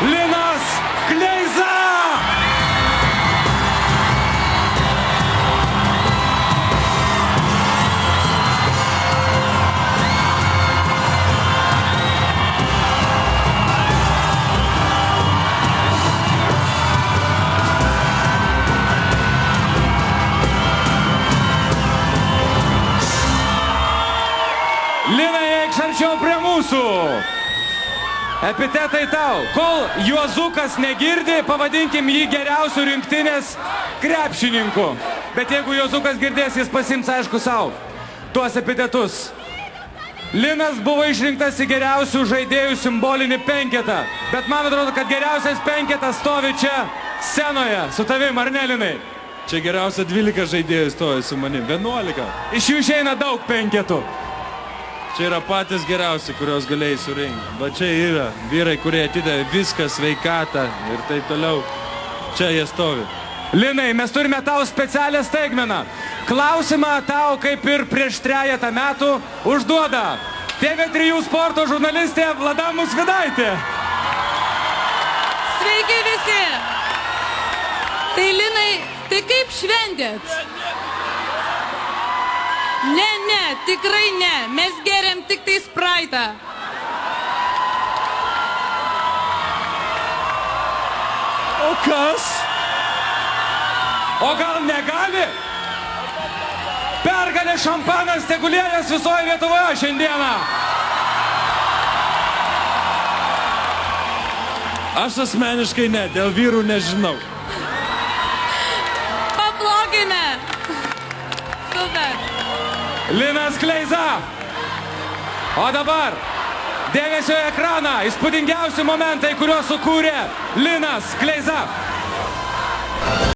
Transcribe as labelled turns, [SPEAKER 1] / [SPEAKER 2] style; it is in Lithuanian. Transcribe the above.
[SPEAKER 1] Linas Kleiza. Linai, eikš arčiau prie mūsų. Epitetai tau. Kol Juozukas negirdi, pavadinkim jį geriausių rinktinės krepšininku. Bet jeigu Juozukas girdės, jis pasims aišku savo tuos epitetus. Linas buvo išrinktas į geriausių žaidėjų simbolinį penketą. Bet man atrodo, kad geriausias penketas stovi čia scenoje. Su tavim, ar ne, Linai?
[SPEAKER 2] Čia geriausia 12 žaidėjų stovi su manim. 11.
[SPEAKER 1] Iš jų išeina daug penketų.
[SPEAKER 2] Čia yra patys geriausi, kuriuos galėjai surinkti. Va čia yra vyrai, kurie atidavė viską, sveikatą ir taip toliau. Čia jie stovi.
[SPEAKER 1] Linai, mes turime tau specialią staigmeną. Klausimą tau, kaip ir prieš 3 metų, užduoda TV3 sporto žurnalistė Vlada Musvydaitė.
[SPEAKER 3] Sveiki visi! Tai Linai, tai kaip šventėt? Ne, tikrai ne. Mes geriam tik tai spraitą.
[SPEAKER 1] O kas? O gal negali? Pergalė šampanas tegulėjas visoje Lietuvoje šiandieną.
[SPEAKER 2] Aš asmeniškai ne, dėl vyrų nežinau.
[SPEAKER 3] Paplokime. Super.
[SPEAKER 1] Linas Kleiza. O dabar dėmesio į ekraną. Įspūdingiausi momentai, kuriuos sukūrė Linas Kleiza.